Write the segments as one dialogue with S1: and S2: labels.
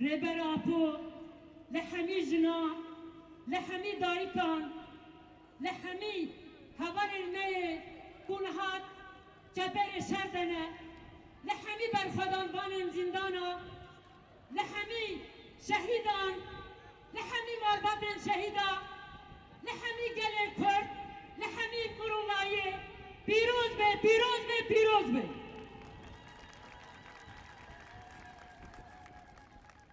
S1: ربراپو لحمی جنا لحمی دایکان لحمی هوار المه کنهات جبر شردنه لحمی برخدان بان زندانا لحمی شهیدان لحمی مربط شهیدا لحمی گل کرد لحمی کرولایه پیروز به پیروز به پیروز به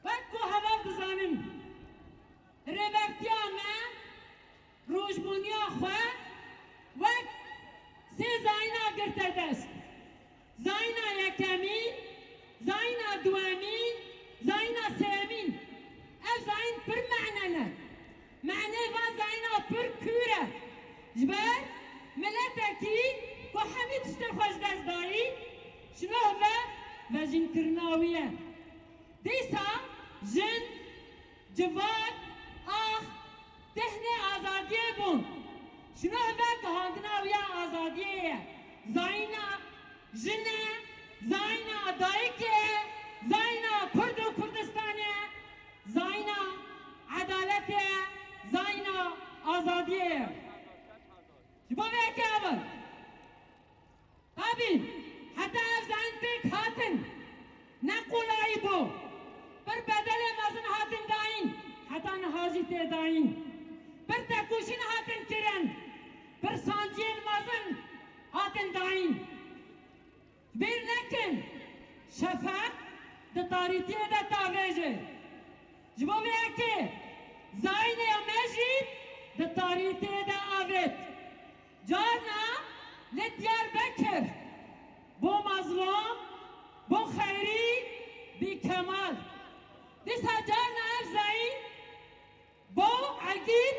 S1: وقت هوا بزنم ربطیان روشبونیا خواه وقت سه زاینا گرتر دست زاینا یکمی زاینا دومی زاینا سیمین اف زاین پر معنی معنی و زاینا پر کوره جبر ملتکی که همی تشتر خوش دست داری شنو و جن کرناویه دیسا جن جواد آخ تهنه آزادیه بون شنو که هاندناویه آزادیه زاینا جنه زاینا دایکه زاینا کرد و کردستانه زاینا عدالته زاینا آزادیه شبابه که اول قابل حتی افزان پیک هاتن نقولایی بو پر بدل مازن هاتن داین حتی نهازی تی داین پر تکوشین هاتن کرن پر سانجین مازن هاتن داین بیر نکن شفاق ده تاریتیه ده تاویجه جبو بیاکه زاین یا مجید ده تاریتیه ده آوید جارنا لدیار بکر بو مظلوم بو خیری بی کمال دیسا جارنا افزایی بو عگیر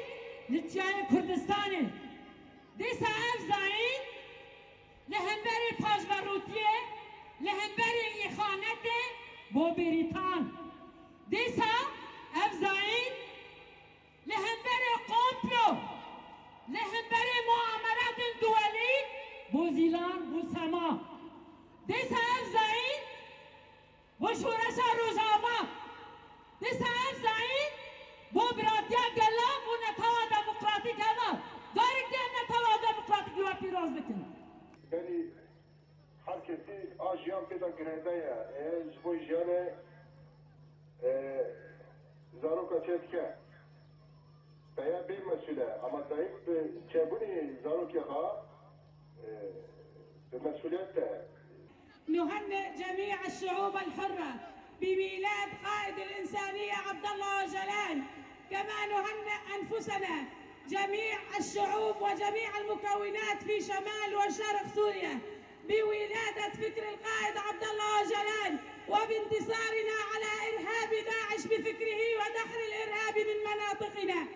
S1: لتیای کردستانه دیسا افزایی لهنبری پاجوروتیه لهنبری ایخانته بو بریتان دیسا افزایی لهنبری قومپلو لهنبری معاملات دولی بو زیلان بو سما دیسا افزایی بو شورش روزاما دیسا افزایی بو براتیا گلاب و نتاوا دموکراتیک اما دارک دیم نتاوا دموکراتیک لوا پیروز بکنه
S2: یعنی هر کسی آجیان پیدا کرده یه جبوی جانه زاروکا چید که بیا بی مسئوله اما دایب چبونی زاروکی خواه بمسؤوليات
S3: نهنئ جميع الشعوب الحرة بميلاد قائد الإنسانية عبد الله جلال كما نهنئ أنفسنا جميع الشعوب وجميع المكونات في شمال وشرق سوريا بولادة فكر القائد عبد الله جلال وبانتصارنا على إرهاب داعش بفكره ودحر الإرهاب من مناطقنا.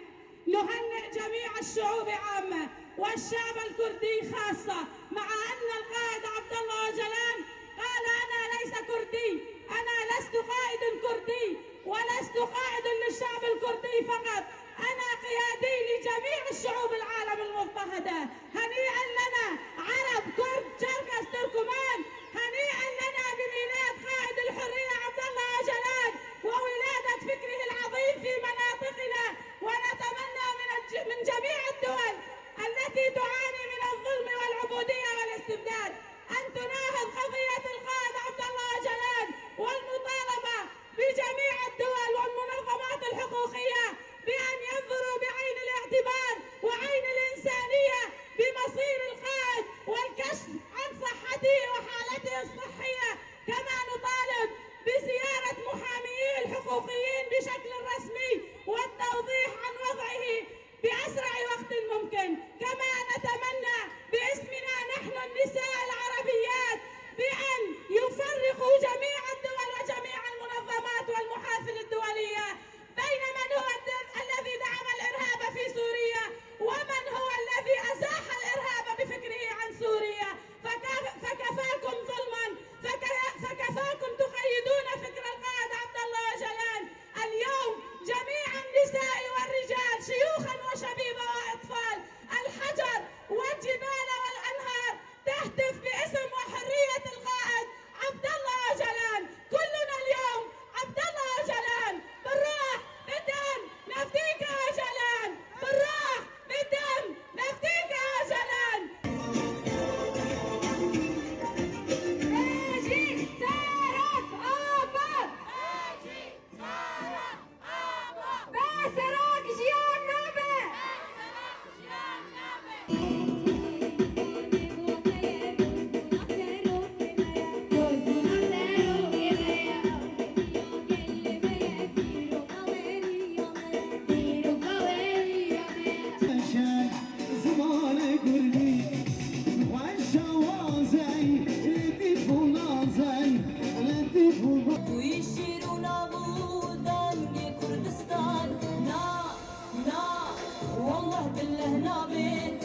S3: نهنئ جميع الشعوب عامة والشعب الكردي خاصة مع أن القائد عبد الله جلال قال أنا ليس كردي، أنا لست قائد كردي ولست قائد للشعب الكردي فقط، أنا قيادي لجميع الشعوب العالم المضطهدة. هنيئا لنا عرب كرد شرقس تركمان، هنيئا لنا بميلاد قائد الحرية عبد الله جلال وولادة فكره العظيم في مناطقنا، ونتمنى من جميع الدول التي تعاني من الظلم والعبودية والاستبداد أن تناهض قضية القائد عبد الله جلال، والمطالبة بجميع الدول والمنظمات الحقوقية بأن ينظروا بعين الاعتبار وعين الإنسانية بمصير القائد والكشف عن صحته وحالته الصحية، كما نطالب بزيارة محاميي الحقوقيين بشكل رسمي والتوضيح عن وضعه بأسرع وقت ممكن. كما نتمنى باسمنا نحن النساء العربيات بأن
S4: كله نابين